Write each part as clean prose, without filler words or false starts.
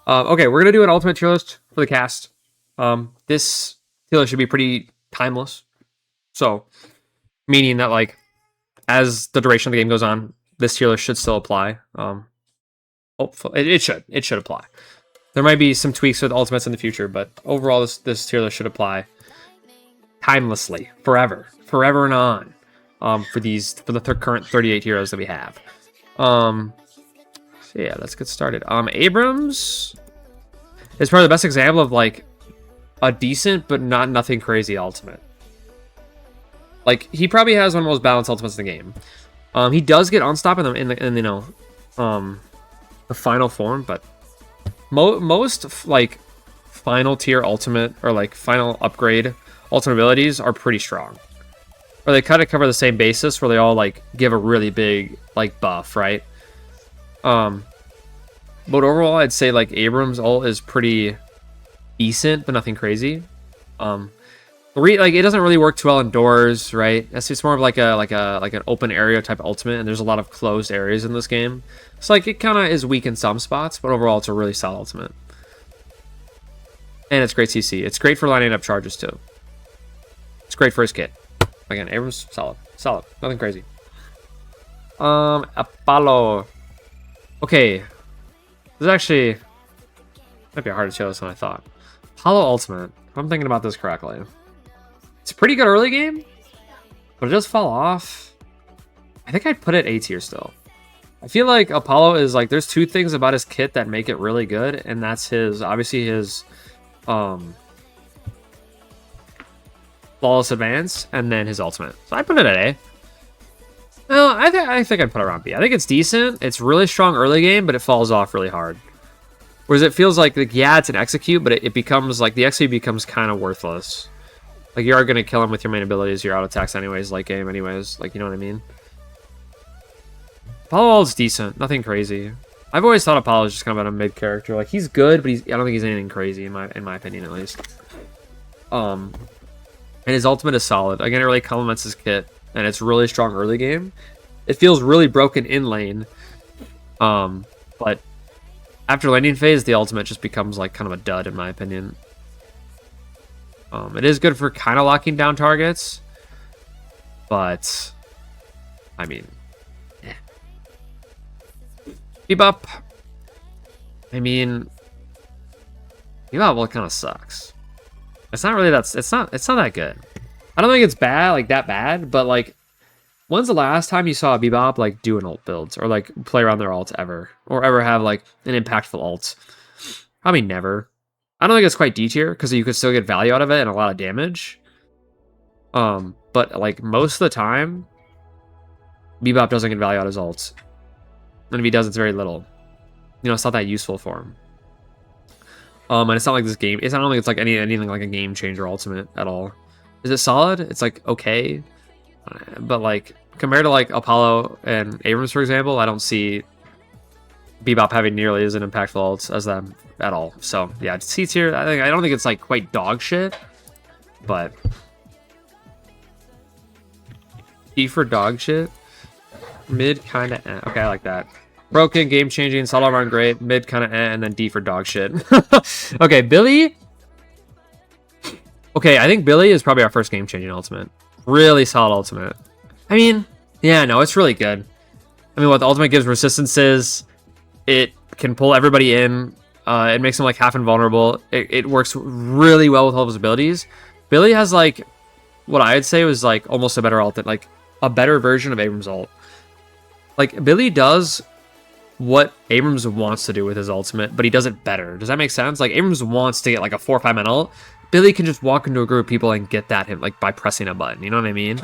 Okay, we're gonna do an ultimate tier list for the cast. This tier list should be pretty timeless. So, meaning that like, as the duration of the game goes on, this tier list should still apply. Hopefully, it should apply. There might be some tweaks with ultimates in the future, but overall, this tier list should apply timelessly, forever and on. For the current 38 heroes that we have. So yeah, let's get started. Abrams is probably the best example of like a decent but nothing crazy ultimate. Like, he probably has one of the most balanced ultimates in the game. He does get unstopped in the final form, but most like final tier ultimate or like final upgrade ultimate abilities are pretty strong. Or they kind of cover the same basis where they all like give a really big like buff, right? But overall, I'd say like Abrams' ult is pretty decent, but nothing crazy. Like it doesn't really work too well indoors, right? It's more of like an open area type ultimate, and there's a lot of closed areas in this game. So like it kind of is weak in some spots, but overall it's a really solid ultimate. And it's great CC. It's great for lining up charges too. It's great for his kit. Again, Abrams, solid. Nothing crazy. Apollo. Okay. This is actually might be harder to show this than I thought. Apollo Ultimate. If I'm thinking about this correctly. It's a pretty good early game, but it does fall off. I think I'd put it A tier still. I feel like Apollo is like, there's two things about his kit that make it really good, and that's obviously his flawless advance, and then his ultimate. So I put it at A. No, I think I'd put it around B. I think it's decent. It's really strong early game, but it falls off really hard. Whereas it feels like yeah, it's an execute, but it becomes like the execute becomes kind of worthless. Like you are gonna kill him with your main abilities, your auto attacks anyways, late game anyways. Like, you know what I mean? Apollo's decent, nothing crazy. I've always thought Apollo is just kind of a mid character. Like he's good, but I don't think he's anything crazy in my opinion at least. And his ultimate is solid. Again, it really complements his kit, and it's really strong early game. It feels really broken in lane, but after laning phase, the ultimate just becomes like kind of a dud in my opinion. It is good for kind of locking down targets, but I mean, eh. Bebop. I mean, Bebop kind of sucks. It's not really it's not that good. I don't think it's that bad, but like, when's the last time you saw a Bebop like do an ult builds or like play around their ult ever, or ever have like an impactful ult? Probably never. I don't think it's quite D tier because you could still get value out of it and a lot of damage. But like most of the time, Bebop doesn't get value out of his ults, and if he does, it's very little. You know, it's not that useful for him. And it's not like this game. I don't think it's like anything like a game changer ultimate at all. Is it solid? It's like okay, but like compared to like Apollo and Abrams, for example, I don't see Bebop having nearly as an impactful ult as them at all. So yeah, C tier. I don't think it's like quite dog shit, but E for dog shit. Mid kind of okay. I like that. Broken, game changing, solid run, great. Mid kind of and then D for dog shit. Okay, Billy. Okay, I think Billy is probably our first game changing ultimate. Really solid ultimate. I mean, yeah, no, it's really good. I mean, what the ultimate gives resistances, it can pull everybody in. It makes him like half invulnerable. It works really well with all of his abilities. Billy has like what I'd say was like almost a better ult, like a better version of Abrams' ult. Like Billy does what Abrams wants to do with his ultimate, but he does it better. Does that make sense? Like Abrams wants to get like a 4 or 5 man ult. Billy can just walk into a group of people and get that him like by pressing a button. You know what I mean?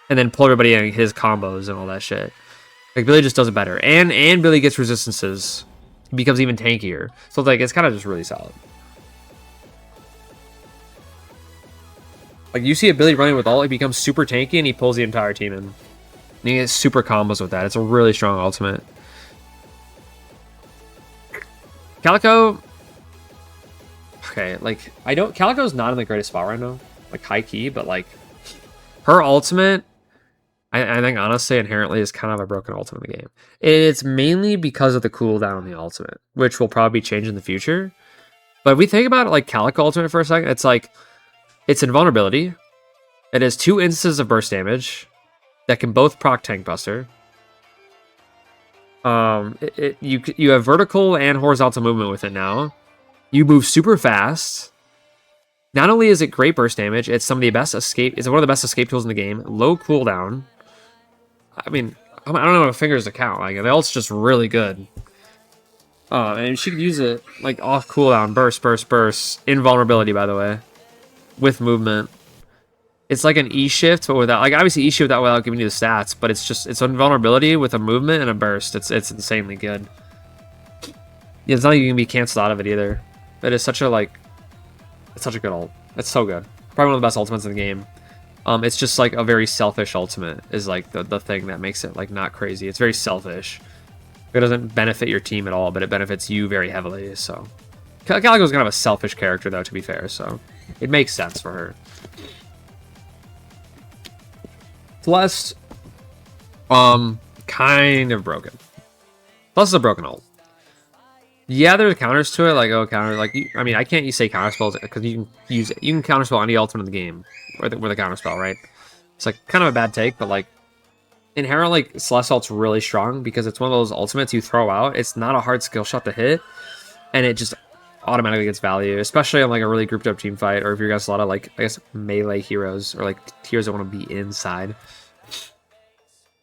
And then pull everybody in his combos and all that shit. Like Billy just does it better, and Billy gets resistances. He becomes even tankier. So like it's kind of just really solid. Like you see a Billy running with ult, he becomes super tanky and he pulls the entire team in. And he gets super combos with that. It's a really strong ultimate. Calico. Okay, like Calico's not in the greatest spot right now. Like high key, but like her ultimate, I think honestly, inherently is kind of a broken ultimate in the game. It's mainly because of the cooldown on the ultimate, which will probably change in the future. But if we think about it like Calico ultimate for a second, it's like, it's invulnerability. It has 2 instances of burst damage that can both proc Tank Buster. You have vertical and horizontal movement with it now. You move super fast. Not only is it great burst damage, it's some of the best escape. It's one of the best escape tools in the game. Low cooldown. I mean, I don't know what fingers to count. Like, the ult's just really good. And she could use it like off cooldown, burst, invulnerability, by the way, with movement. It's like an E shift, but without, like, obviously E shift without giving you the stats, but it's invulnerability with a movement and a burst. It's insanely good. Yeah, it's not like you can be canceled out of it either. It is such a it's such a good ult. It's so good. Probably one of the best ultimates in the game. It's just like a very selfish ultimate is like the thing that makes it like not crazy. It's very selfish. It doesn't benefit your team at all, but it benefits you very heavily. So Calico's kind of a selfish character though, to be fair. So it makes sense for her. Celeste, kind of broken. Celeste is a broken ult. Yeah, there's counters to it, like counter, like I mean, I can't say counter spells because you can counterspell any ultimate in the game with a counter spell, right? It's like kind of a bad take, but like inherently, Celeste ult's really strong because it's one of those ultimates you throw out. It's not a hard skill shot to hit, and it just automatically gets value, especially on like a really grouped up team fight, or if you're against a lot of like I guess melee heroes or like heroes that want to be inside.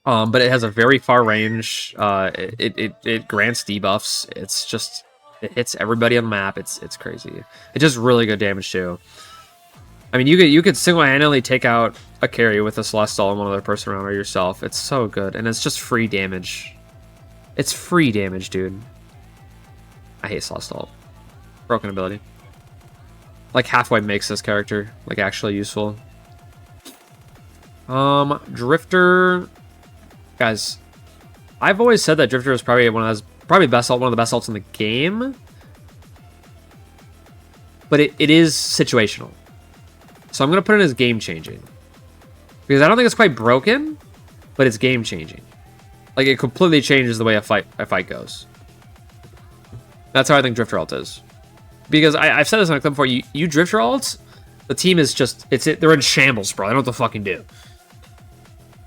But it has a very far range. It grants debuffs. It's just it hits everybody on the map. It's crazy. It does really good damage too. I mean, you could single-handedly take out a carry with a Celestial and one other person around or yourself. It's so good, and it's just free damage. It's free damage, dude. I hate Celestial. Broken ability. Like halfway makes this character like actually useful. Drifter. Guys, I've always said that Drifter is probably one of the best ults in the game, but it is situational. So I'm gonna put it as game changing because I don't think it's quite broken, but it's game changing. Like it completely changes the way a fight goes. That's how I think Drifter ult is. Because I've said this on a clip before. You Drifter ults, the team is just they're in shambles, bro. I don't know what to fucking do.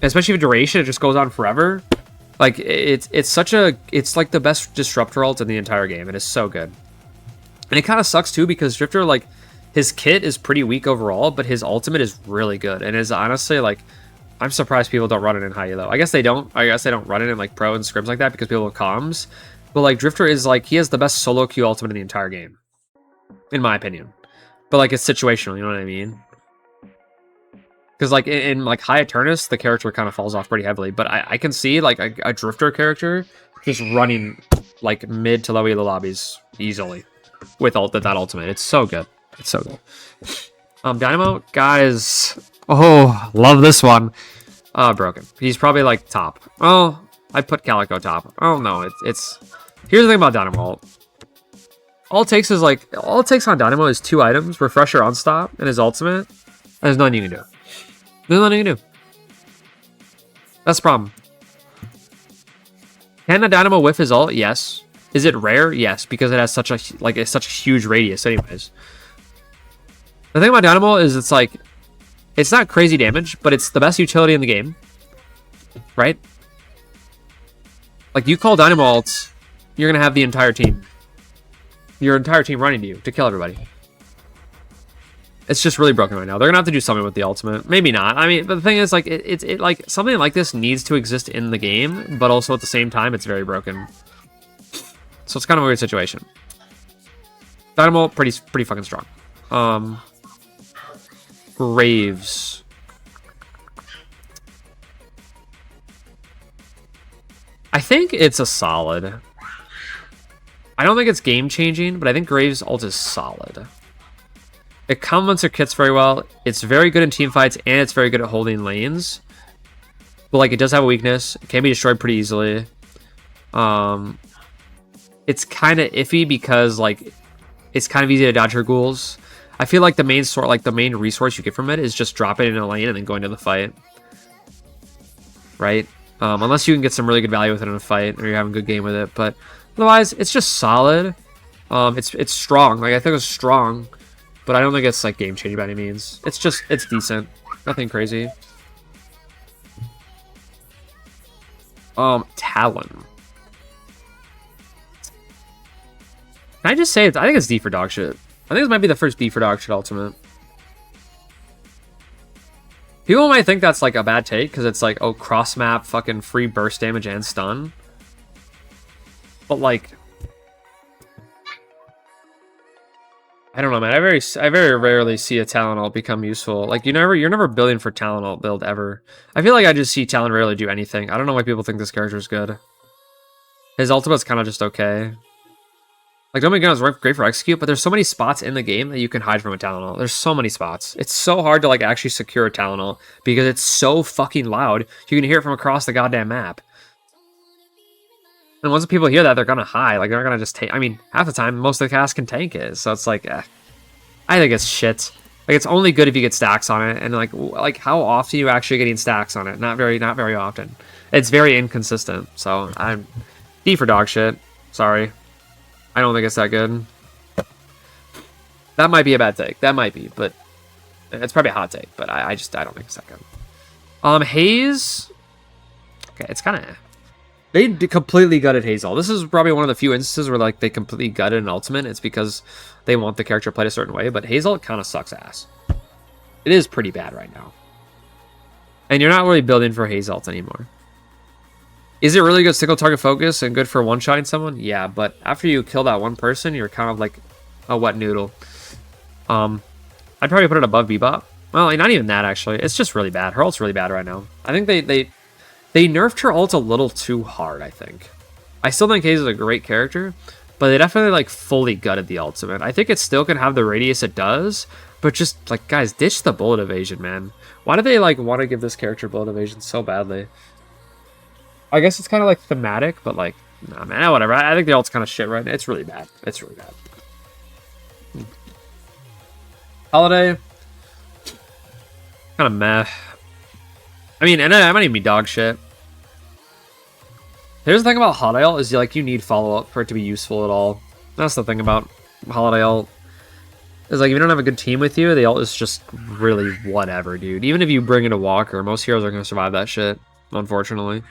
Especially with duration, it just goes on forever. Like it's like the best disruptor ult in the entire game. It is so good. And it kind of sucks too because Drifter, like, his kit is pretty weak overall, but his ultimate is really good. And is honestly like, I'm surprised people don't run it in high elo. I guess they don't run it in like pro and scrims like that because people have comms. But like Drifter is like, he has the best solo queue ultimate in the entire game, in my opinion. But like it's situational, you know what I mean? Because like in like High Eternus, the character kind of falls off pretty heavily. But I can see like a Drifter character just running like mid to low elo lobbies easily with that ultimate. It's so good. It's so good. DYNAMO, guys. Oh, love this one. Broken. He's probably like top. Oh, I put Calico top. Oh no, it's. Here's the thing about DYNAMO. All it takes on DYNAMO is 2 items: Refresher, Unstop, and his ultimate. There's nothing you can do. There's nothing you can do. That's the problem. Can a DYNAMO whiff his ult? Yes. Is it rare? Yes, because it has such a huge radius. Anyways, the thing about DYNAMO is it's not crazy damage, but it's the best utility in the game, right? Like you call DYNAMO ults, you're gonna have the entire team, your entire team running to you to kill everybody. It's just really broken right now. They're gonna have to do something with the ultimate. Maybe not. I mean, but the thing is, like, it like something like this needs to exist in the game, but also at the same time, it's very broken. So it's kind of a weird situation. DYNAMO pretty fucking strong. Graves. I think it's a solid. I don't think it's game changing, but I think Graves' ult is solid. It complements her kits very well. It's very good in team fights, and it's very good at holding lanes. But like, it does have a weakness. It can be destroyed pretty easily. It's kind of iffy because like, it's kind of easy to dodge her ghouls. I feel like the main resource you get from it is just drop it in a lane and then go into the fight. right? Unless you can get some really good value with it in a fight, or you're having a good game with it. But otherwise, it's just solid. It's strong. Like, I think it's strong, but I don't think it's like game changing by any means. It's decent. Nothing crazy. Talon. Can I just say it? I think it's D for dog shit. I think this might be the first D for dog shit ultimate. People might think that's like a bad take because it's like, oh, cross map, fucking free burst damage and stun. But like, I don't know, man. I very rarely see a Talon ult become useful. Like, you're never building for Talon ult build ever. I feel like I just see Talon rarely do anything. I don't know why people think this character is good. His ultimate's kind of just okay. Like, don't make it great for execute, but there's so many spots in the game that you can hide from a Talon ult. There's so many spots. It's so hard to like actually secure a Talon ult because it's so fucking loud. You can hear it from across the goddamn map. And once people hear that, they're gonna hide. Like, they're not gonna just take. I mean, half the time, most of the cast can tank it. So it's like, I think it's shit. Like, it's only good if you get stacks on it. And like how often are you actually getting stacks on it? Not very often. It's very inconsistent. So I'm D for dog shit. Sorry. I don't think it's that good. That might be a bad take. That might be, but it's probably a hot take. But I don't think it's that good. Haze. Okay, it's kind of. They completely gutted Haze ult. This is probably one of the few instances where like they completely gutted an ultimate. It's because they want the character played a certain way. But Haze ult kind of sucks ass. It is pretty bad right now. And you're not really building for Haze ult anymore. Is it really good single target focus and good for one-shotting someone? Yeah, but after you kill that one person, you're kind of like a wet noodle. I'd probably put it above Bebop. Well, not even that, actually. It's just really bad. Her ult's really bad right now. I think they nerfed her ult a little too hard, I think. I still think Haze is a great character, but they definitely like fully gutted the ultimate. I think it still can have the radius it does, but just like, guys, ditch the bullet evasion, man. Why do they like want to give this character bullet evasion so badly? I guess it's kind of like thematic, but like, nah, man, whatever. I think the ult's kind of shit right now. It's really bad. It's really bad. Holiday, kind of meh. I mean, and I might even be dog shit. Here's the thing about Holiday ult is like you need follow up for it to be useful at all. That's the thing about Holiday ult. Is like if you don't have a good team with you, the ult is just really whatever, dude. Even if you bring in a walker, most heroes are gonna survive that shit. Unfortunately.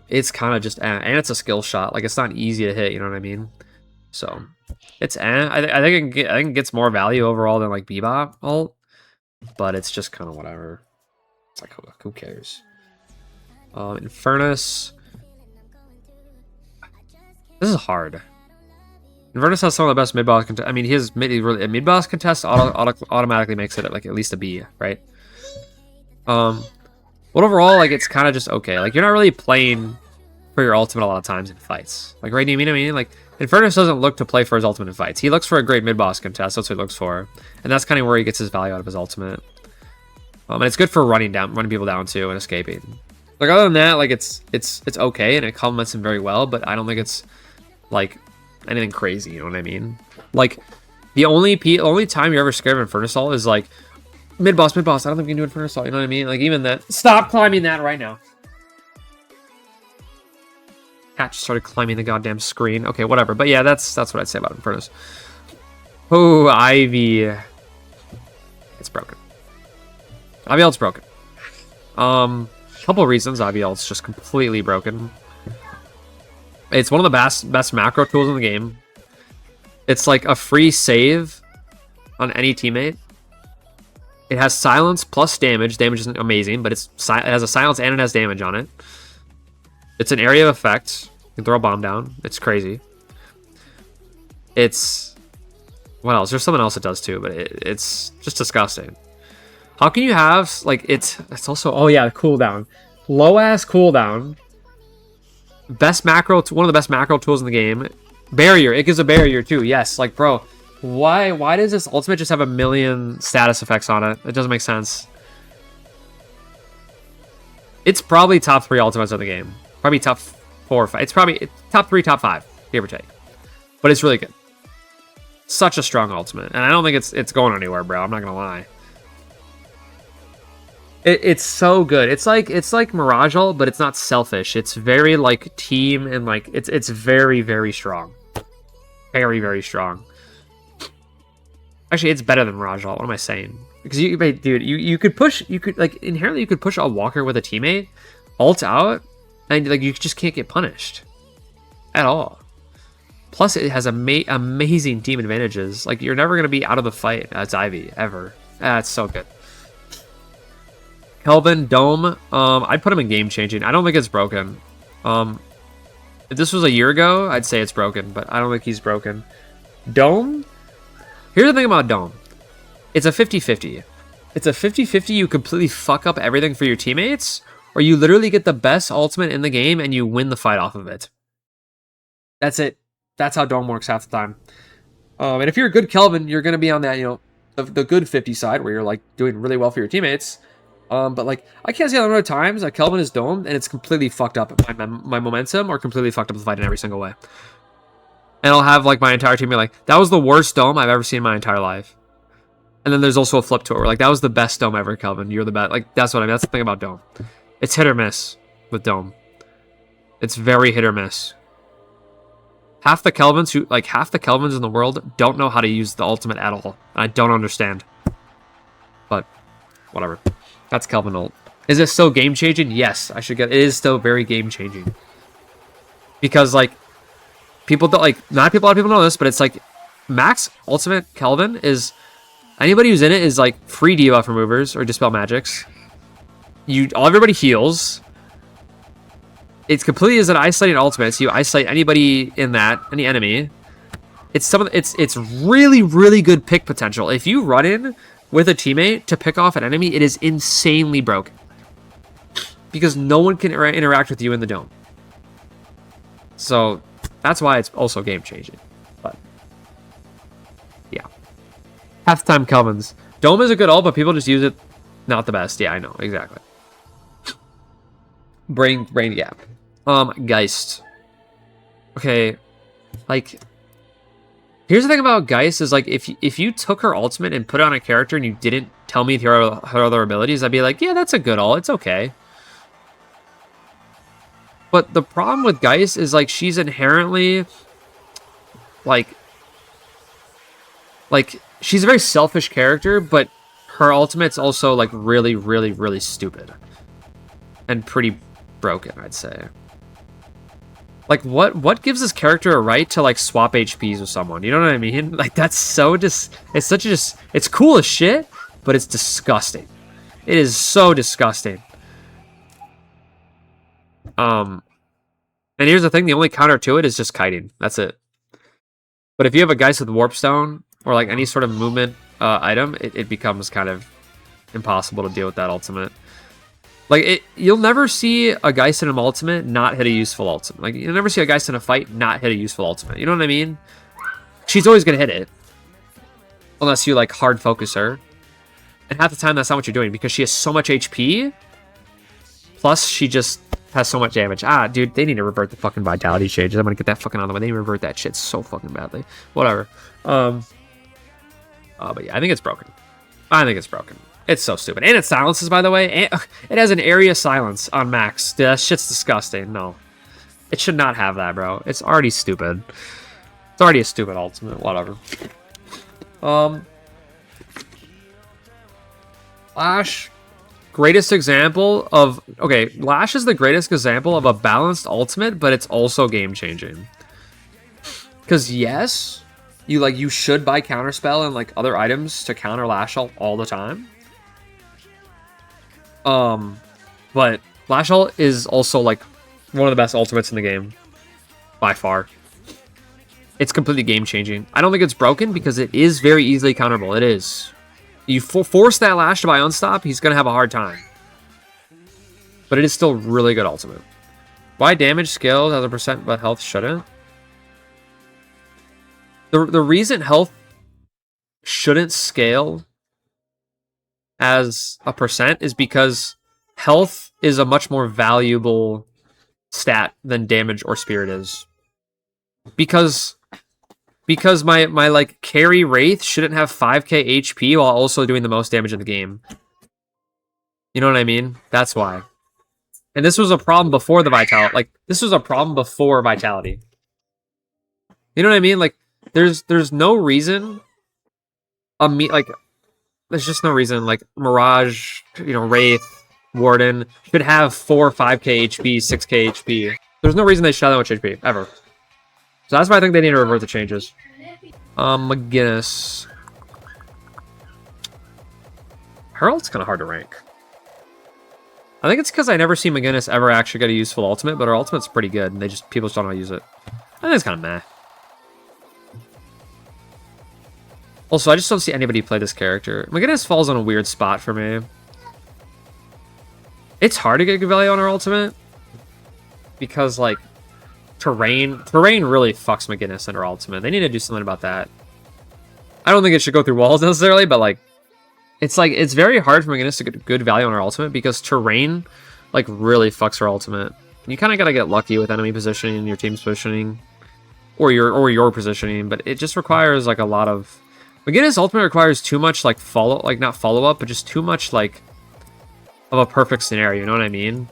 It's kind of just and it's a skill shot. Like, it's not easy to hit, you know what I mean? So, it's I think it gets more value overall than, like, Bebop ult. But it's just kind of whatever. It's like, who cares? Infernus. This is hard. Infernus has some of the best mid-boss contest. I mean, his mid-boss contest automatically makes it, like, at least a B, right? But overall, like, it's kind of just okay. Like, you're not really playing for your ultimate a lot of times in fights. Like, right, you mean? I mean, like, Infernus doesn't look to play for his ultimate in fights. He looks for a great mid-boss contest. That's what he looks for. And that's kind of where he gets his value out of his ultimate. And it's good for running people down, too, and escaping. Like, other than that, like, it's okay, and it complements him very well, but I don't think it's, like, anything crazy, you know what I mean? Like, the only time you're ever scared of Infernus ult is, like, mid-boss, I don't think we can do Infernus ult, you know what I mean? Like, even that. Stop climbing that right now. Cat just started climbing the goddamn screen. Okay, whatever. But yeah, that's what I'd say about Infernus. Oh, Ivy. It's broken. Ivy ult's broken. Couple of reasons Ivy ult's just completely broken. It's one of the best macro tools in the game. It's like a free save on any teammate. It has silence plus damage. Damage isn't amazing, but it has a silence and it has damage on it. It's an area of effect. You can throw a bomb down. It's crazy. It's... What else? There's something else it does too, but it's just disgusting. How can you have... Like, it's also... Oh yeah, cooldown. Low-ass cooldown. Best macro... One of the best macro tools in the game. Barrier. It gives a barrier too. Yes, like, bro... Why does this ultimate just have a million status effects on it? It doesn't make sense. It's probably top 3 ultimates of the game. Probably top 4 or 5. It's probably top 3, top 5, give or take. But it's really good. Such a strong ultimate. And I don't think it's going anywhere, bro. I'm not going to lie. It's so good. It's like Mirage ult, but it's not selfish. It's very like team and like it's very, very strong. Very, very strong. Actually, it's better than Mirage ult. What am I saying? Because you could push, inherently you could push a walker with a teammate, ult out, and like you just can't get punished at all. Plus, it has amazing team advantages. Like you're never gonna be out of the fight. That's Ivy ever. That's so good. Kelvin, Dome, I'd put him in game changing. I don't think it's broken. If this was a year ago, I'd say it's broken, but I don't think he's broken. Dome? Here's the thing about Dome. It's a 50-50. It's a 50-50 you completely fuck up everything for your teammates, or you literally get the best ultimate in the game and you win the fight off of it. That's it. That's how Dome works half the time. And if you're a good Kelvin, you're going to be on that, the good 50 side where you're like doing really well for your teammates. But like I can't say the number of times that Kelvin is domed and it's completely fucked up my momentum or completely fucked up the fight in every single way. And I'll have like my entire team be like, that was the worst dome I've ever seen in my entire life. And then there's also a flip to it where like, that was the best dome ever, Kelvin. You're the best. Like that's what I mean. That's the thing about dome. It's hit or miss with dome. It's very hit or miss. Half the Kelvins in the world don't know how to use the ultimate at all. I don't understand. But whatever. That's Kelvin ult. Is it still game changing? Yes, I should get. It is still very game changing. Because like people don't like. Not a lot of people know this, but it's like max ultimate Kelvin is anybody who's in it is like free debuff removers or dispel magics. Everybody heals. It's completely as an isolating ultimate, so you isolate anybody in that, any enemy. It's really, really good pick potential. If you run in with a teammate to pick off an enemy, it is insanely broken. Because no one can interact with you in the dome. So, that's why it's also game-changing. But, yeah. Half-time Kelvins. Dome is a good ult, but people just use it not the best. Yeah, I know. Exactly. Brain gap. Geist. Okay. Like... Here's the thing about Geist is like if you took her ultimate and put it on a character and you didn't tell me her other abilities, I'd be like, yeah, that's a good ult. It's okay. But the problem with Geist is like she's inherently like she's a very selfish character, but her ultimate's also like really, really, really stupid and pretty broken, I'd say. Like, what gives this character a right to, like, swap HPs with someone? You know what I mean? Like, that's so it's cool as shit, but it's disgusting. It is so disgusting. And here's the thing, the only counter to it is just kiting. That's it. But if you have a Geist with Warp Stone, or, like, any sort of movement item, it becomes kind of impossible to deal with that ultimate. Like, you'll never see a Geist in an ultimate not hit a useful ultimate. Like, you'll never see a Geist in a fight not hit a useful ultimate. You know what I mean? She's always going to hit it. Unless you, like, hard focus her. And half the time, that's not what you're doing. Because she has so much HP. Plus, she just has so much damage. Ah, dude, they need to revert the fucking vitality changes. I'm going to get that fucking out of the way. They need to revert that shit so fucking badly. Whatever. But yeah, I think it's broken. I think it's broken. It's so stupid. And it silences, by the way. And it has an area silence on max. Dude, that shit's disgusting. No. It should not have that, bro. It's already stupid. It's already a stupid ultimate. Whatever. Lash. Greatest example of... Okay, Lash is the greatest example of a balanced ultimate, but it's also game-changing. Because, yes, you should buy Counterspell and, like, other items to counter Lash ult all the time. But Lash ult is also like one of the best ultimates in the game by far. It's completely game changing. I don't think it's broken because it is very easily counterable. It is. You force that Lash to buy unstop, he's gonna have a hard time. But it is still really good ultimate. Why damage scales as a percent but health shouldn't? The reason health shouldn't scale as a percent is because health is a much more valuable stat than damage or spirit is. Because my like carry Wraith shouldn't have 5k HP while also doing the most damage in the game. You know what I mean? That's why. And this was a problem before the Vitality. Like, this was a problem before Vitality. You know what I mean? Like, there's no reason... like, there's just no reason. Like, Mirage, you know, Wraith, Warden should have 4 or 5k HP, 6k HP. There's no reason they should have that much HP, ever. So that's why I think they need to revert the changes. McGinnis. Her ult's kind of hard to rank. I think it's because I never see McGinnis ever actually get a useful ultimate, but her ultimate's pretty good, and people just don't know how to use it. I think it's kind of meh. Also, I just don't see anybody play this character. McGinnis falls on a weird spot for me. It's hard to get good value on her ultimate, because, like, Terrain really fucks McGinnis and her ultimate. They need to do something about that. I don't think it should go through walls necessarily, but, like, it's very hard for McGinnis to get good value on her ultimate because Terrain, like, really fucks her ultimate. You kind of gotta get lucky with enemy positioning, your team's positioning, or your positioning, but it just requires, like, a lot of... McGinnis ultimate requires too much, like, not follow up, but just too much, like, of a perfect scenario, you know what I mean?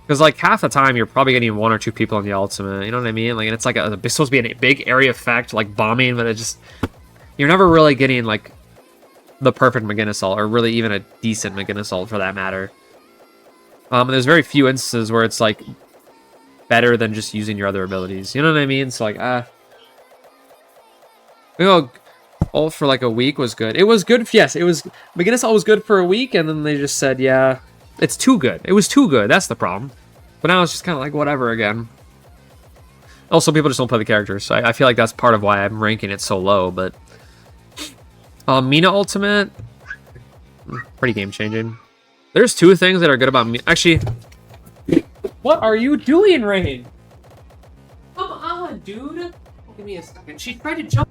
Because, like, half the time you're probably getting 1 or 2 people on the ultimate, you know what I mean? Like, and it's like it's supposed to be a big area effect, like bombing, but it just... You're never really getting, like, the perfect McGinnis ult, or really even a decent McGinnis ult for that matter. And there's very few instances where it's, like, better than just using your other abilities. You know what I mean? So, like, you know, ult for, like, a week was good. It was good, yes, it was... McGinnis ult was good for a week, and then they just said, yeah, it's too good. It was too good, that's the problem. But now it's just kind of like, whatever again. Also, people just don't play the characters, so I feel like that's part of why I'm ranking it so low, but... Mina ultimate, pretty game-changing. There's 2 things that are good about me. Actually, what are you doing, Rain? Come on, dude. Give me a second. She tried to jump.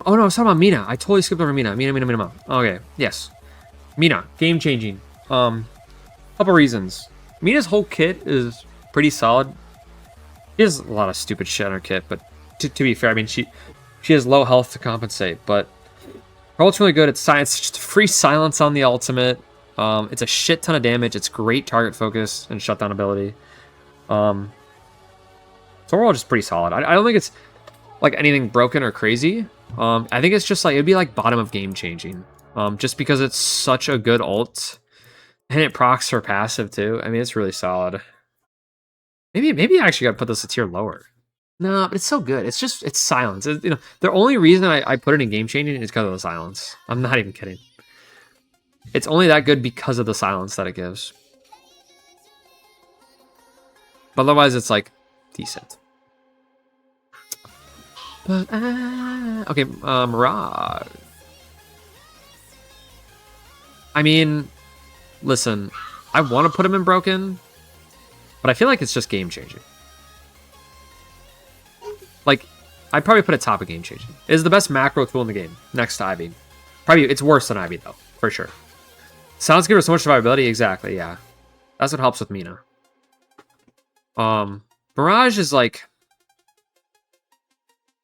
Oh no, I was talking about Mina. I totally skipped over Mina. Mina. Okay, yes. Mina, game-changing. Couple reasons. Mina's whole kit is pretty solid. She has a lot of stupid shit on her kit, but to be fair, I mean, she has low health to compensate, but her ult's really good. It's just free silence on the ultimate. It's a shit ton of damage. It's great target focus and shutdown ability. So overall, just pretty solid. I don't think it's like anything broken or crazy. I think it's just like it'd be like bottom of game changing. Just because it's such a good ult, and it procs her passive too. I mean, it's really solid. Maybe I actually got to put this a tier lower. No, but it's so good. It's silence. You know, the only reason I put it in game changing is because of the silence. I'm not even kidding. It's only that good because of the silence that it gives. But otherwise, it's like decent. But okay, Mirage. I mean, listen, I want to put him in broken, but I feel like it's just game changing. Like, I'd probably put it top of game changing. It is the best macro tool in the game, next to Ivy. Probably, it's worse than Ivy, though, for sure. Sounds gives her so much survivability, exactly, yeah. That's what helps with Mina. Mirage is like...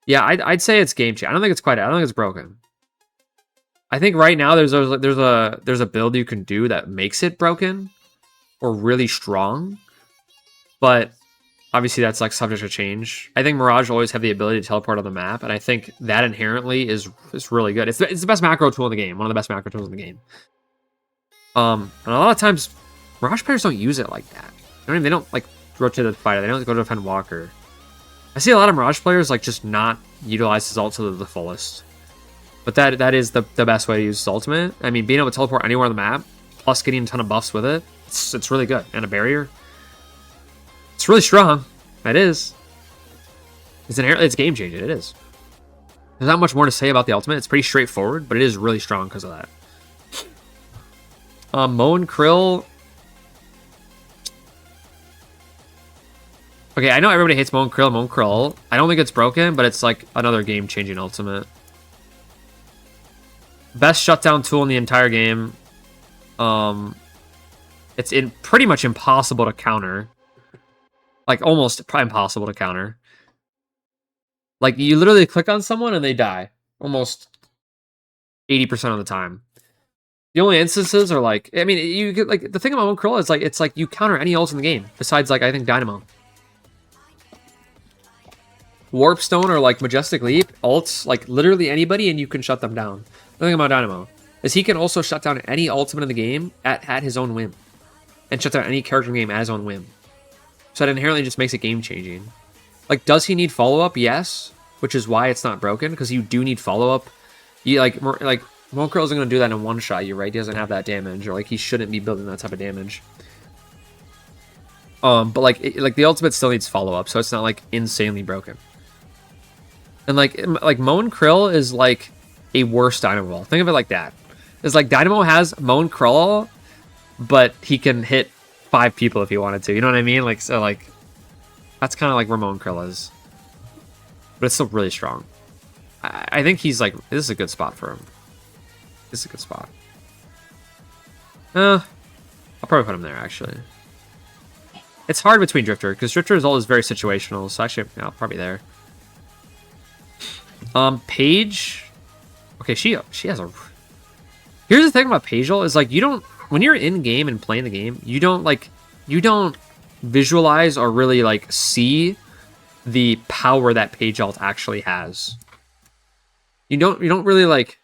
Yeah, I'd say it's game changing. I don't think it's broken. I think right now there's a build you can do that makes it broken or really strong, but obviously that's like subject to change. I think Mirage will always have the ability to teleport on the map, and I think that inherently is really good. It's the best macro tool in the game, one of the best macro tools in the game. And a lot of times Mirage players don't use it like that. You know what I mean? They don't like rotate the fighter. They don't go to defend Walker. I see a lot of Mirage players like just not utilize his ult to the fullest. But that is the best way to use his ultimate. I mean, being able to teleport anywhere on the map, plus getting a ton of buffs with it, it's really good. And a barrier. It's really strong. It is. It's game changing. It is. There's not much more to say about the ultimate. It's pretty straightforward, but it is really strong because of that. Mo&Krill. Okay, I know everybody hates Mo&Krill. I don't think it's broken, but it's like another game-changing ultimate. Best shutdown tool in the entire game. It's pretty much impossible to counter. Like, almost impossible to counter. Like, you literally click on someone and they die. Almost 80% of the time. The only instances are like, I mean, you get like the thing about Mo&Krill is like it's like you counter any ult in the game besides like I think DYNAMO. Warp Stone or like Majestic Leap ults like literally anybody and you can shut them down. The thing about DYNAMO is he can also shut down any ultimate in the game at his own whim, and shut down any character in the game at his own whim. So it inherently just makes it game changing. Like, does he need follow up? Yes, which is why it's not broken because you do need follow up. You like Mo&Krill isn't going to do that in one shot you, right? He doesn't have that damage, or like he shouldn't be building that type of damage. But like the ultimate still needs follow up, so it's not like insanely broken. And like Mo&Krill is like a worse DYNAMO. Think of it like that. It's like DYNAMO has Mo&Krill, but he can hit 5 people if he wanted to. You know what I mean? Like so like that's kind of like where Mo&Krill is, but it's still really strong. I think he's like this is a good spot for him. This is a good spot. I'll probably put him there, actually. It's hard between Drifter, because Drifter's ult is very situational, so actually, yeah, probably there. Paige... Okay, she has a... Here's the thing about Paige ult, is, like, you don't... When you're in-game and playing the game, you don't visualize or really, like, see the power that Paige ult actually has. You don't really, like...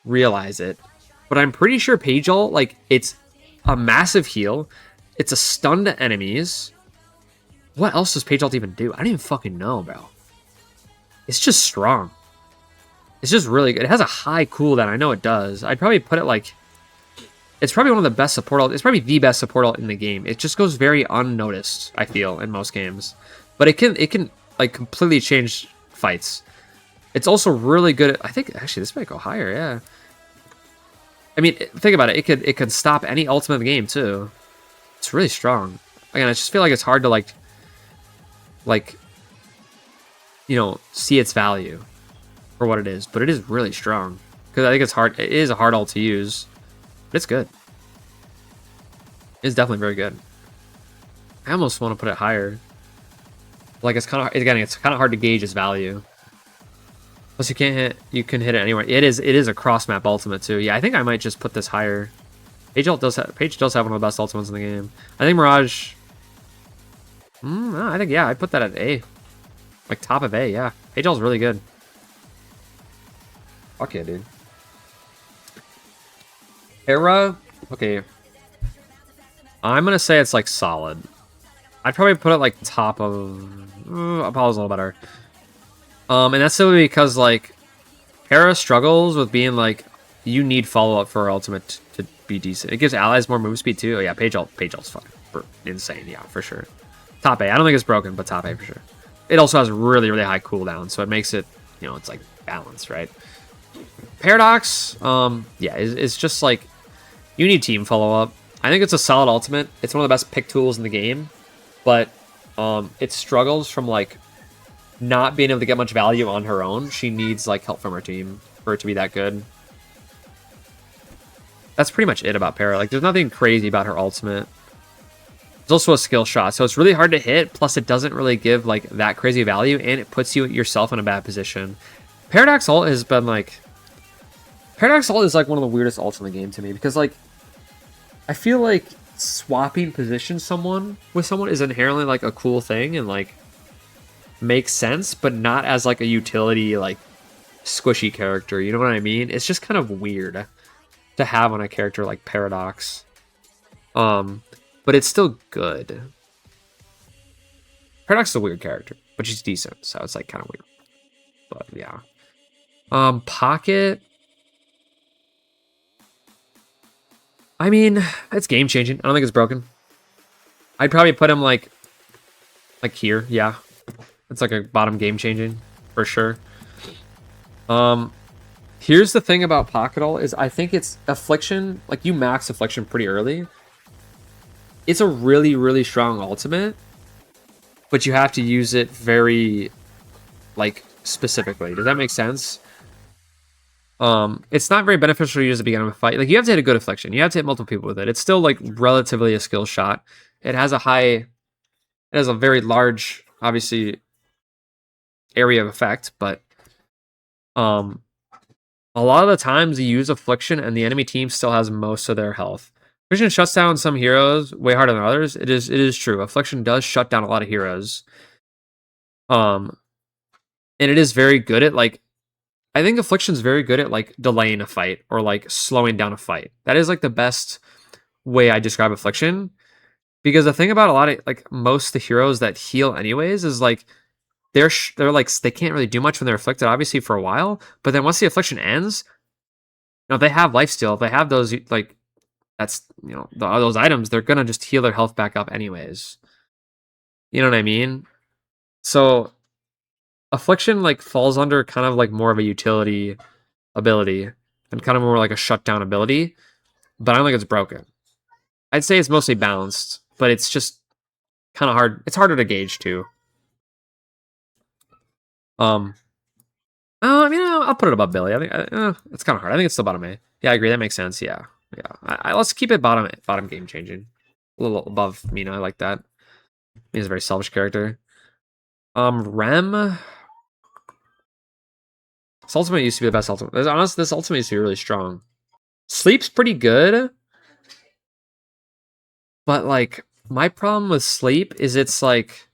realize it, but I'm pretty sure Paige ult, like, it's a massive heal, it's a stun to enemies. What else does Paige ult even do? I don't even fucking know, bro. It's just strong. It's just really good. It has a high cooldown. I know it does. I'd probably put it like, it's probably one of the best support ult. It's probably the best support ult in the game. It just goes very unnoticed, I feel, in most games, but it can like completely change fights. It's also really good at, I think actually this might go higher, yeah. I mean, think about it. It could stop any ultimate in the game too. It's really strong. Again, I just feel like it's hard to like you know, see its value for what it is, but it is really strong. Because I think it's hard. It is a hard ult to use, but it's good. It's definitely very good. I almost want to put it higher. Like it's kind of hard to gauge its value. Plus, you can hit it anywhere. It is a cross map ultimate too. Yeah, I think I might just put this higher. Paige does have one of the best ultimates in the game. I think Mirage. I think yeah, I put that at A, like top of A. Yeah, Paige is really good. Fuck yeah, dude. Hera, okay. I'm gonna say it's like solid. I'd probably put it like top of. Apollo's a little better. And that's simply because, like, Hera struggles with being, like, you need follow-up for her ultimate to be decent. It gives allies more move speed, too. Oh, yeah, Paige ult's fucking insane, yeah, for sure. Top A. I don't think it's broken, but top A for sure. It also has really, really high cooldown, so it makes it, you know, it's, like, balanced, right? Paradox, yeah, it's just, like, you need team follow-up. I think it's a solid ultimate. It's one of the best pick tools in the game, but it struggles from, like, not being able to get much value on her own. She needs like help from her team for it to be that good. That's pretty much it about Para. Like there's nothing crazy about her ultimate. It's also a skill shot, so it's really hard to hit, plus it doesn't really give like that crazy value, and it puts you yourself in a bad position. Paradox ult has been like Paradox ult is like one of the weirdest ults in the game to me, because like I feel like swapping position with someone is inherently like a cool thing and like makes sense, but not as like a utility like squishy character, you know what I mean? It's just kind of weird to have on a character like Paradox, but it's still good. Paradox is a weird character, but she's decent, so it's like kind of weird. But yeah, Pocket, I mean, it's game changing. I don't think it's broken. I'd probably put him like here, yeah. It's like a bottom game changing for sure. Here's the thing about Pocket ult is I think it's Affliction, like you max Affliction pretty early. It's a really, really strong ultimate, but you have to use it very like specifically. Does that make sense? It's not very beneficial to use at the beginning of a fight. Like you have to hit a good Affliction. You have to hit multiple people with it. It's still like relatively a skill shot. It has a very large, obviously, area of effect, but a lot of the times you use Affliction and the enemy team still has most of their health. Affliction shuts down some heroes way harder than others. It is true. Affliction does shut down a lot of heroes. And it is very good at like, I think Affliction's very good at like delaying a fight or like slowing down a fight. That is like the best way I describe Affliction. Because the thing about a lot of like most of the heroes that heal anyways is like they're like they can't really do much when they're afflicted obviously for a while, but then once the affliction ends, you know, if they have lifesteal, if they have those like that's you know those items, they're gonna just heal their health back up anyways. You know what I mean? So affliction like falls under kind of like more of a utility ability and kind of more like a shutdown ability, but I don't think it's broken. I'd say it's mostly balanced, but it's just kind of hard. It's harder to gauge too. Oh, I mean, I'll put it above Billy. I think it's kind of hard. I think it's still bottom A. Yeah, I agree. That makes sense. Yeah, yeah. Let's keep it bottom game changing. A little above Mina. I like that. He's a very selfish character. Rem. This ultimate used to be the best ultimate. Honestly, this ultimate used to be really strong. Sleep's pretty good, but like my problem with sleep is it's like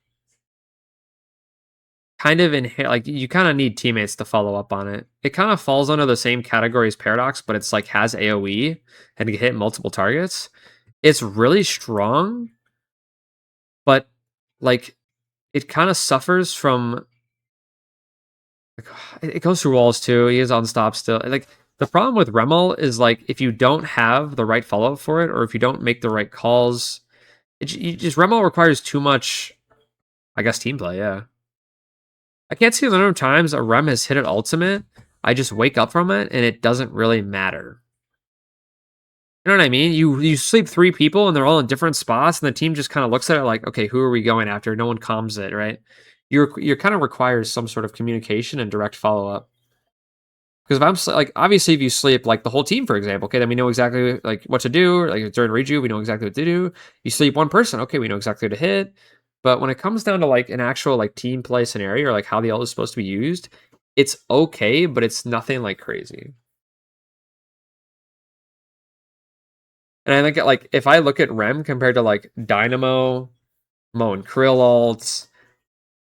kind of like you kind of need teammates to follow up on it. It kind of falls under the same category as Paradox, but it's like has AoE and can hit multiple targets. It's really strong, but like it kind of suffers from. It goes through walls too. He is on stop still. Like the problem with Remel is like if you don't have the right follow up for it, or if you don't make the right calls, Remel requires too much. I guess team play. Yeah. I can't see the number of times a Rem has hit an ultimate. I just wake up from it and it doesn't really matter. You know what I mean? You sleep 3 people and they're all in different spots, and the team just kind of looks at it like, okay, who are we going after? No one calms it, right? You're kind of requires some sort of communication and direct follow up. Because if I'm like, obviously, if you sleep like the whole team, for example, okay, then we know exactly like what to do. Like during reju, we know exactly what to do. You sleep one person, okay, we know exactly what to hit. But when it comes down to like an actual like team play scenario or like how the ult is supposed to be used, it's okay, but it's nothing like crazy. And I think like if I look at Rem compared to like DYNAMO, Mo&Krill ults,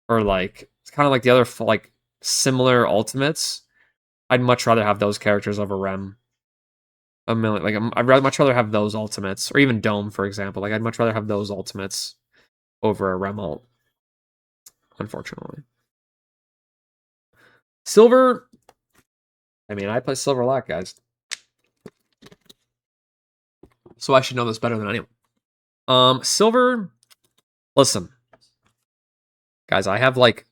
or like it's kind of like the other like similar ultimates, I'd much rather have those characters over Rem. A million, like I'd much rather have those ultimates, or even Dome, for example. Like I'd much rather have those ultimates over a Rem ult. Unfortunately, Silver. I mean, I play Silver a lot, guys, so I should know this better than anyone. Silver. Listen, guys, I have like,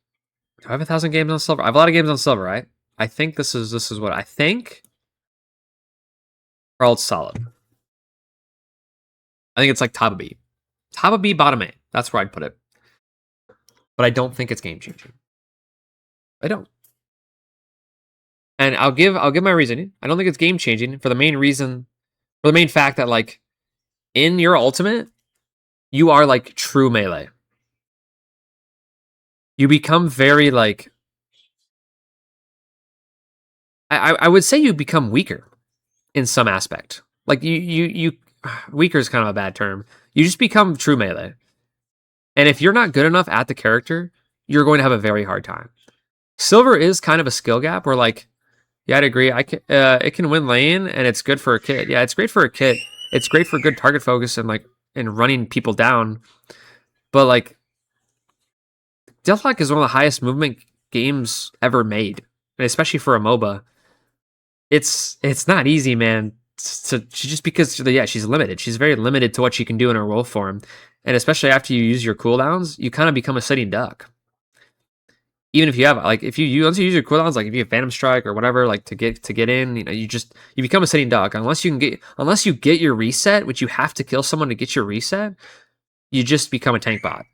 do I have 1,000 games on Silver? I have a lot of games on Silver, right? I think this is what I think. Or it's solid. I think it's like top of B. Top of B, bottom A. That's where I'd put it. But I don't think it's game changing. I don't. And I'll give my reasoning. I don't think it's game changing for the main reason, for the main fact that like in your ultimate, you are like true melee. You become very like I would say you become weaker in some aspect. Like you weaker is kind of a bad term. You just become true melee. And if you're not good enough at the character, you're going to have a very hard time. Silver is kind of a skill gap where like, yeah, I'd agree. It can win lane and it's good for a kit. Yeah, it's great for a kit. It's great for good target focus and like and running people down. But like Deadlock is one of the highest movement games ever made, and especially for a MOBA. It's not easy, man. Just because she's limited. She's very limited to what she can do in her wolf form, and especially after you use your cooldowns, you kind of become a sitting duck. Even if you have like once you use your cooldowns, like if you have Phantom Strike or whatever, like to get in, you become a sitting duck unless you get your reset, which you have to kill someone to get your reset. You just become a tank bot.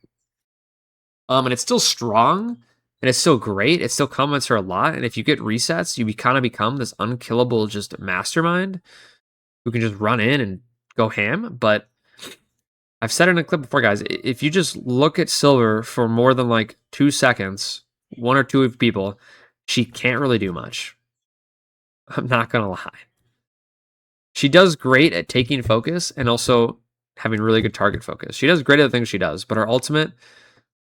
And it's still strong and it's still great. It still complements her a lot. And if you get resets, you kind of become this unkillable just mastermind who can just run in and go ham. But I've said it in a clip before, guys. If you just look at Silver for more than like 2 seconds, 1 or 2 people, she can't really do much. I'm not gonna lie. She does great at taking focus and also having really good target focus. She does great at the things she does, but her ultimate,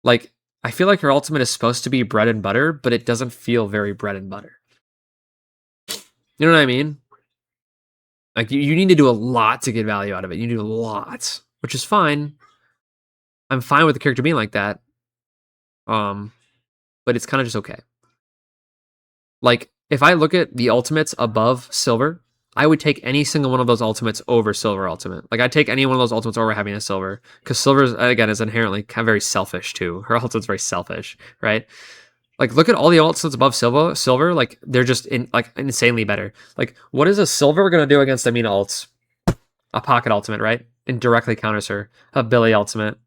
like, I feel like her ultimate is supposed to be bread and butter, but it doesn't feel very bread and butter. You know what I mean? Like, you need to do a lot to get value out of it. You do a lot, which is fine. I'm fine with the character being like that. But it's kind of just okay. Like, if I look at the ultimates above silver, I would take any single one of those ultimates over silver ultimate. Like, I'd take any one of those ultimates over having a silver. Because silver, again, is inherently kind of very selfish, too. Her ultimate's very selfish, right? Like, look at all the ultimates above silver, like, they're just insanely better. Like, what is a silver going to do against a Mina ults? A pocket ultimate, right? And directly counters her. A Billy ultimate.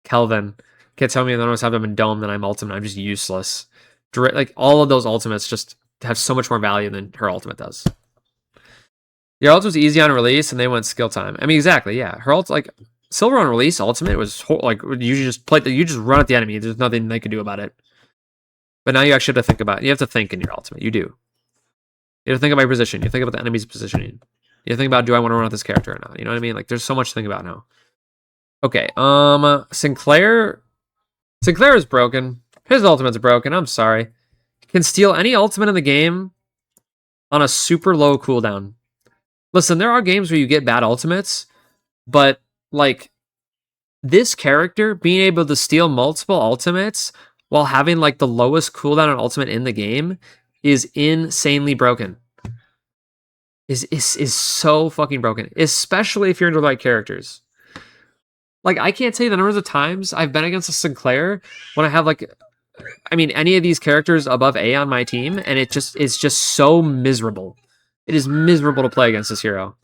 Kelvin. Can't tell me that I don't have them in Dome, then I'm ultimate. I'm just useless. Like, all of those ultimates just have so much more value than her ultimate does. Your ult was easy on release, and they went skill time. I mean, exactly, yeah. Her ult, like, silver on release ultimate was, like, you just run at the enemy. There's nothing they could do about it. But now you actually have to think about it. You have to think in your ultimate. You do. You have to think about your position. You think about the enemy's positioning. You have to think about, do I want to run with this character or not? You know what I mean? Like, there's so much to think about now. Okay, Sinclair is broken. His ultimate's broken. I'm sorry. Can steal any ultimate in the game on a super low cooldown. Listen, there are games where you get bad ultimates, but, like, this character being able to steal multiple ultimates while having, like, the lowest cooldown on ultimate in the game is insanely broken. Is so fucking broken, especially if you're into the right characters. Like, I can't tell you the numbers of times I've been against a Sinclair when I have, like, I mean, any of these characters above A on my team, and it's just so miserable. It is miserable to play against this hero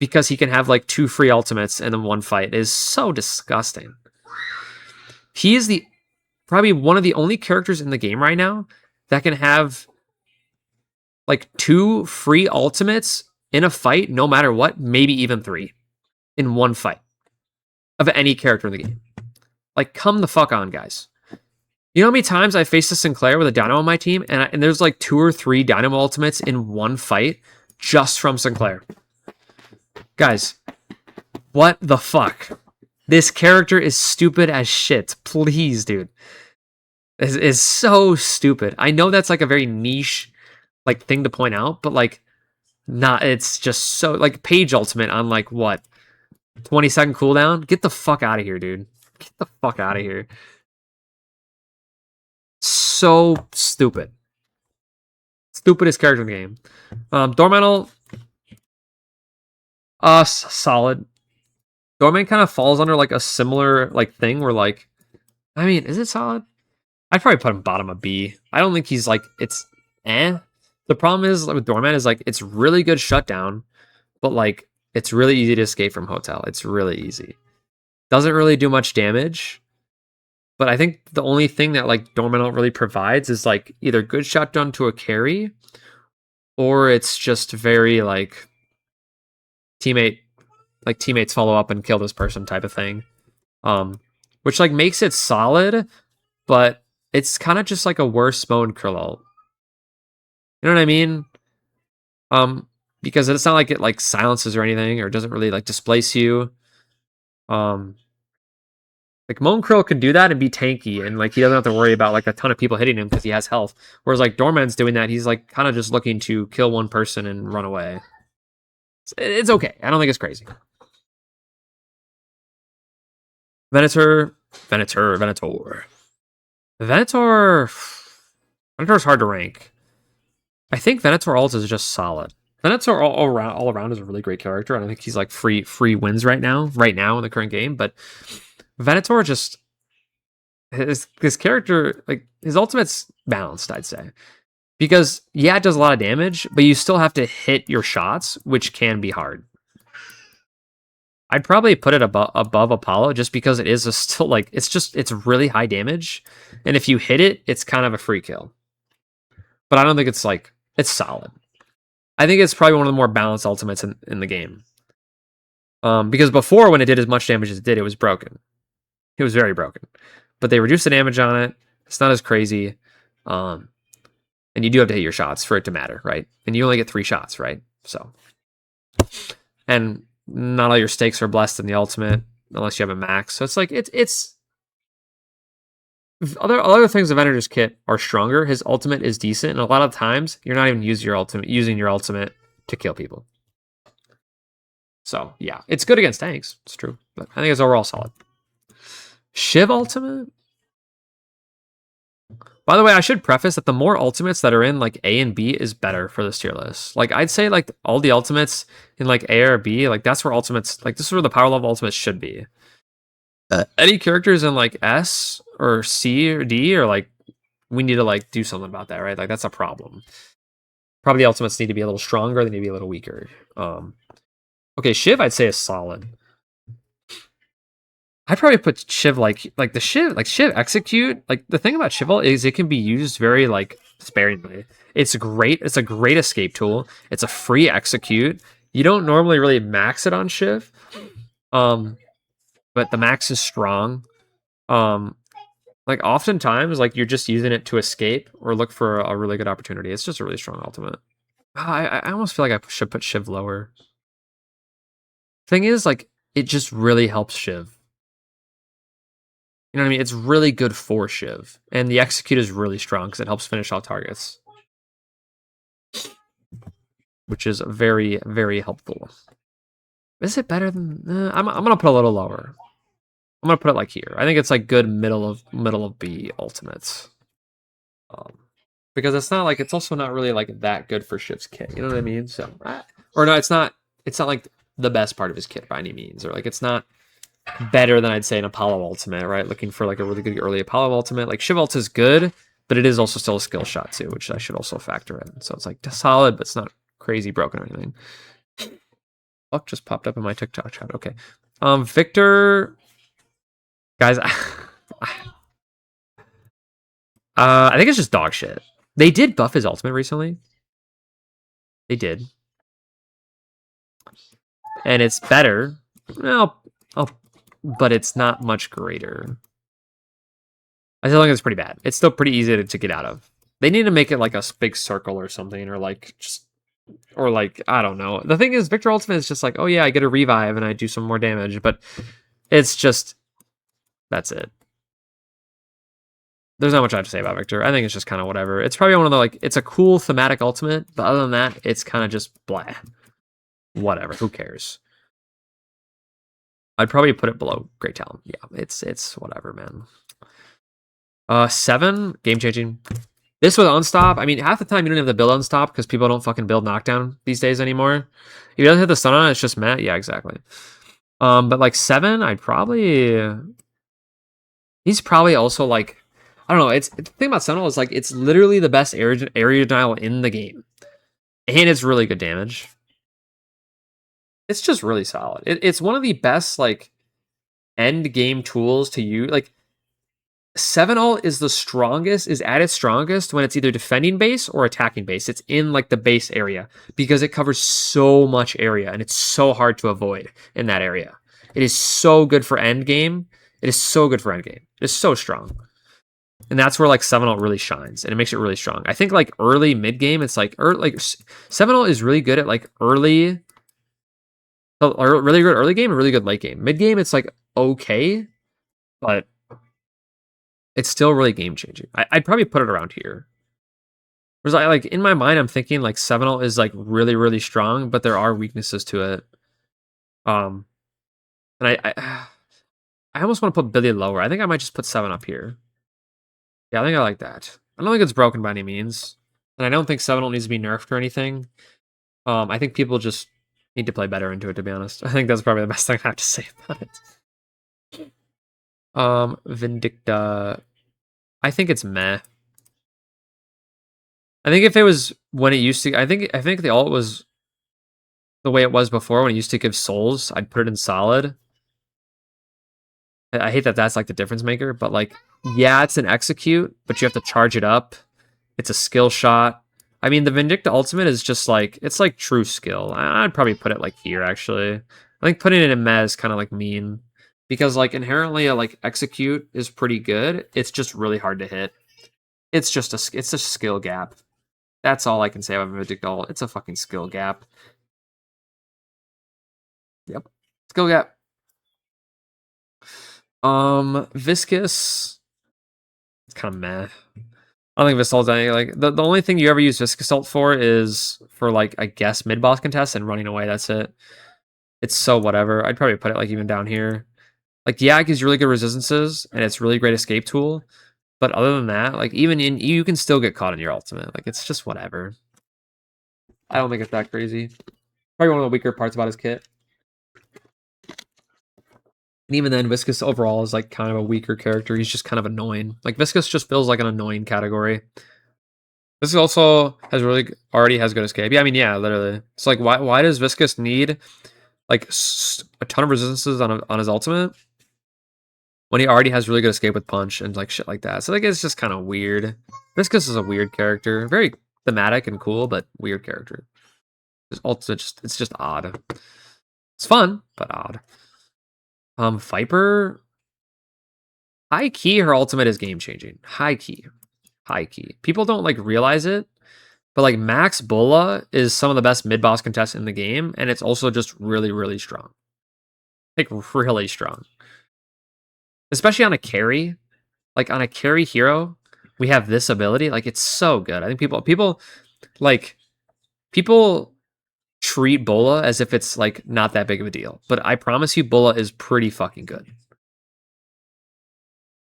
because he can have, like, 2 free ultimates in one fight. It is so disgusting. He is probably one of the only characters in the game right now that can have, like, 2 free ultimates in a fight, no matter what, maybe even 3 in one fight of any character in the game. Like, come the fuck on, guys. You know how many times I faced a Sinclair with a Dynamo on my team, and there's like 2 or 3 Dynamo ultimates in one fight just from Sinclair? Guys, what the fuck? This character is stupid as shit. Please, dude. This is so stupid. I know that's like a very niche, like, thing to point out, but, like, it's just so, like, Paige ultimate on, like, what, 20-second cooldown? Get the fuck out of here, dude. Get the fuck out of here. So stupid. Stupidest character in the game. Doorman, solid. Doorman kind of falls under, like, a similar, like, thing where, like, I mean, is it solid? I'd probably put him bottom of B. I don't think he's, like, it's eh. The problem is with Doorman is, like, it's really good shutdown, but, like, it's really easy to escape from Hotel. It's really easy. Doesn't really do much damage. But I think the only thing that, like, Doorman really provides is, like, either good shutdown to a carry, or it's just very, like, teammates follow up and kill this person type of thing. Which, like, makes it solid, but it's kind of just like a worse Mo&Krill ult. You know what I mean? Because it's not like it, like, silences or anything, or doesn't really, like, displace you. Like, Mo&Krill can do that and be tanky, and, like, he doesn't have to worry about, like, a ton of people hitting him because he has health. Whereas, like, Doorman's doing that, he's, like, kind of just looking to kill one person and run away. It's okay. I don't think it's crazy. Venator's hard to rank. I think Venator ult is just solid. Venator all around is a really great character. I don't think he's, like, free wins right now in the current game, but Venator just his character, like, his ultimate's balanced, I'd say. Because, yeah, it does a lot of damage, but you still have to hit your shots, which can be hard. I'd probably put it above Apollo just because it is still, like, it's really high damage. And if you hit it, it's kind of a free kill. But I don't think it's, like, it's solid. I think it's probably one of the more balanced ultimates in the game. Because before, when it did as much damage as it did, it was broken. It was very broken. But they reduced the damage on it. It's not as crazy. And you do have to hit your shots for it to matter, right? And you only get 3 shots, right? So, and not all your stakes are blessed in the ultimate unless you have a max. So it's like it's other things of Venator's kit are stronger. His ultimate is decent, and a lot of times you're not even using your ultimate to kill people. So yeah, it's good against tanks. It's true, but I think it's overall solid. Shiv ultimate. By the way, I should preface that the more ultimates that are in like A and B is better for this tier list. Like I'd say like all the ultimates in like A or B, like that's where ultimates, like this is where the power level ultimates should be. Any characters in like S or C or D or like we need to like do something about that, right? Like that's a problem. Probably the ultimates need to be a little stronger, they need to be a little weaker. Okay, Shiv I'd say is solid. I'd probably put Shiv like Shiv execute. Like the thing about Shiv is it can be used very like sparingly. It's great. It's a great escape tool. It's a free execute. You don't normally really max it on Shiv. But the max is strong. Like oftentimes like you're just using it to escape or look for a really good opportunity. It's just a really strong ultimate. I almost feel like I should put Shiv lower. Thing is like it just really helps Shiv. You know what I mean? It's really good for Shiv. And the execute is really strong because it helps finish all targets. Which is very, very helpful. Is it better than... I'm going to put a little lower. I'm going to put it like here. I think it's like good middle of B ultimates. Because it's not like... It's also not really like that good for Shiv's kit. You know what I mean? So, or no, it's not like the best part of his kit by any means. Or like it's not... better than I'd say an Apollo ultimate, right? Looking for like a really good early Apollo ultimate. Like Shiv ult is good, but it is also still a skill shot too, which I should also factor in. So it's like solid, but it's not crazy broken or anything. Fuck just popped up in my TikTok chat. Okay. Victor, guys, I think it's just dog shit. They did buff his ultimate recently. They did. And it's better. Well, but it's not much greater. I still think it's pretty bad. It's still pretty easy to get out of. They need to make it like a big circle or something, or like just, or like I don't know. The thing is, Victor Ultimate is just like, oh yeah, I get a revive and I do some more damage, but it's just that's it. There's not much I have to say about Victor. I think it's just kind of whatever. It's probably one of the like, it's a cool thematic ultimate, but other than that, it's kind of just blah. Whatever. Who cares? I'd probably put it below Great Talon. Yeah, it's whatever, man. 7, game changing. This with Unstop, I mean, half the time you don't have to build Unstop because people don't fucking build Knockdown these days anymore. If you don't hit the stun on it, it's just meh. Yeah, exactly. But like 7, I'd probably... He's probably also like... I don't know, the thing about Sentinel is like, it's literally the best area denial in the game. And it's really good damage. It's just really solid. It's one of the best like end game tools to use. Like 7 ult is at its strongest when it's either defending base or attacking base. It's in like the base area because it covers so much area and it's so hard to avoid in that area. It is so good for end game. It is so good for end game. It is so strong. And that's where like 7 ult really shines and it makes it really strong. I think like early mid game, it's like 7 ult is really good at like early. Really good early game and really good late game. Mid game, it's like okay, but it's still really game changing. I'd probably put it around here. Whereas I like in my mind, I'm thinking like 7 ult is like really, really strong, but there are weaknesses to it. And I almost want to put Billy lower. I think I might just put 7 up here. Yeah, I think I like that. I don't think it's broken by any means. And I don't think 7 ult needs to be nerfed or anything. I think people just need to play better into it, to be honest. I think that's probably the best thing I have to say about it. Vindicta. I think it's meh. I think if it was when it used to, I think the ult was the way it was before when it used to give souls, I'd put it in solid. I hate that that's like the difference maker, but like, yeah, it's an execute, but you have to charge it up. It's a skill shot. I mean, the Vindicta ultimate is just like, it's like true skill. I'd probably put it like here, actually. I think putting it in meh is kind of like mean. Because like inherently a like execute is pretty good. It's just really hard to hit. It's just a skill gap. That's all I can say about Vindicta ult. It's a fucking skill gap. Yep. Skill gap. Viscous. It's kind of meh. I don't think Viscous ult's anything. Like, the only thing you ever use Viscous ult for is for, like, I guess, mid-boss contests and running away. That's it. It's so whatever. I'd probably put it, like, even down here. Like, yeah, it gives really good resistances, and it's really great escape tool. But other than that, like, even in, you can still get caught in your ultimate. Like, it's just whatever. I don't think it's that crazy. Probably one of the weaker parts about his kit. And even then, Viscous overall is, like, kind of a weaker character. He's just kind of annoying. Like, Viscous just feels like an annoying category. Viscous also has already has good escape. Yeah, I mean, yeah, literally. It's like, why does Viscous need, like, a ton of resistances on his ultimate when he already has really good escape with punch and, like, shit like that? So, like, it's just kind of weird. Viscous is a weird character. Very thematic and cool, but weird character. It's just odd. It's fun, but odd. Vyper, high key, her ultimate is game changing. High key. People don't like realize it, but like Max Bulla is some of the best mid boss contests in the game, and it's also just really, really strong. Like really strong. Especially on a carry. Like on a carry hero, we have this ability. Like it's so good. I think people treat Bulla as if it's like not that big of a deal. But I promise you Bulla is pretty fucking good.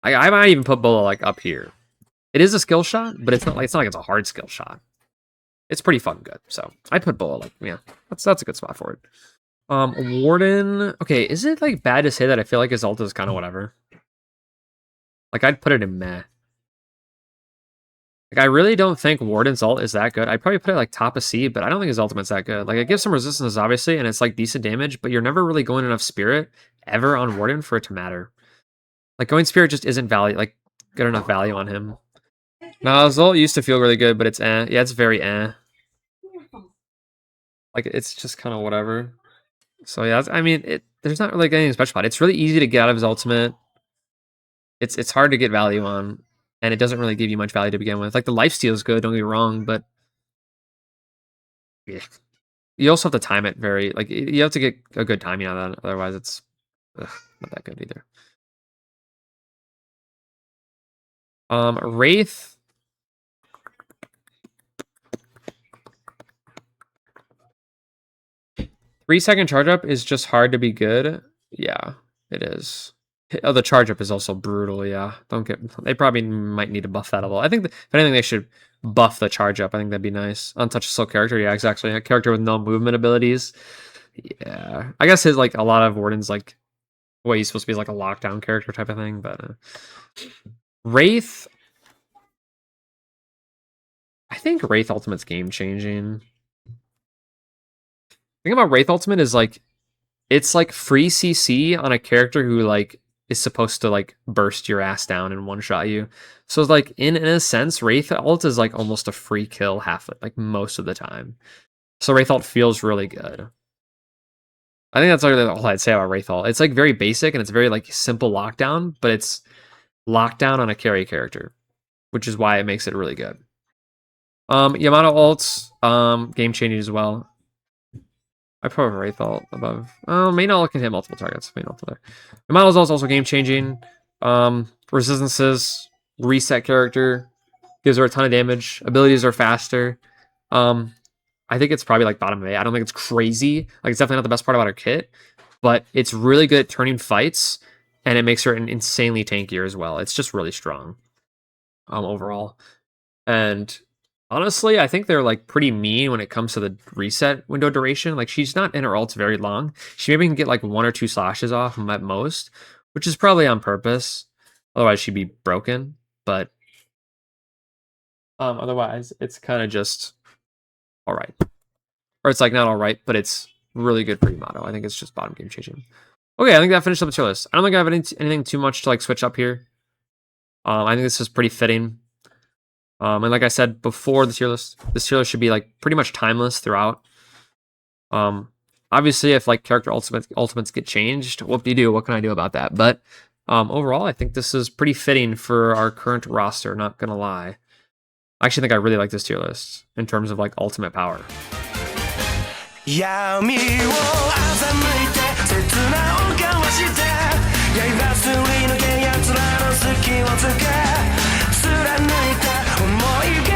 I might even put Bulla like up here. It is a skill shot, but it's not like it's a hard skill shot. It's pretty fucking good. So I put Bulla like, yeah, that's a good spot for it. Warden. Okay, is it like bad to say that I feel like his ult is kind of whatever? Like I'd put it in meh. Like I really don't think Warden's ult is that good. I'd probably put it like top of C, but I don't think his ultimate's that good. Like it gives some resistance obviously, and it's like decent damage, but you're never really going enough spirit ever on Warden for it to matter. Like going spirit just isn't good enough value on him. No, his ult used to feel really good, but it's eh. Yeah, it's very eh. Like it's just kind of whatever. So yeah, I mean, there's not really anything special about it. It's really easy to get out of his ultimate. It's hard to get value on, and it doesn't really give you much value to begin with. Like the lifesteal is good, don't get me wrong, but yeah, you also have to time it very. Like you have to get a good timing on that, otherwise it's not that good either. Wraith. Three-second charge up is just hard to be good. Yeah, it is. Oh, the charge up is also brutal. Yeah, they probably might need to buff that a little. I think if anything, they should buff the charge up. I think that'd be nice. Untouchable character. Yeah, exactly. A character with no movement abilities. Yeah, I guess his like a lot of Warden's like what he's supposed to be like a lockdown character type of thing. But Wraith, I think Wraith Ultimate's game changing. The thing about Wraith Ultimate is like it's like free CC on a character who like is supposed to like burst your ass down and one shot you. So it's like in a sense, Wraith ult is like almost a free kill like most of the time. So Wraith ult feels really good. I think that's really all I'd say about Wraith ult. It's like very basic and it's very like simple lockdown, but it's lockdown on a carry character, which is why it makes it really good. Yamato ults, game changing as well. I probably Wraith ult above. Oh, main ult can hit multiple targets. Main ult there. Yamato's ult is also game changing. Resistances, reset character, gives her a ton of damage. Abilities are faster. I think it's probably like bottom of 8. I don't think it's crazy. Like it's definitely not the best part about her kit, but it's really good at turning fights, and it makes her insanely tankier as well. It's just really strong, overall. And honestly, I think they're like pretty mean when it comes to the reset window duration. Like she's not in her ults very long. She maybe can get like 1 or 2 slashes off at most, which is probably on purpose. Otherwise she'd be broken. But otherwise it's kind of just all right. Or it's like not all right, but it's really good for Yamato. I think it's just bottom game changing. Okay, I think that finished up the tier list. I don't think I have anything too much to like switch up here. I think this is pretty fitting. And like I said before, this tier list should be like pretty much timeless throughout. Obviously, if like character ultimates get changed, whoop-de-doo, what can I do about that? But overall, I think this is pretty fitting for our current roster, not gonna lie. I actually think I really like this tier list in terms of like ultimate power. 闇を欺いて切なを交わして刃すり抜け奴らの隙をつけ貫いた思いが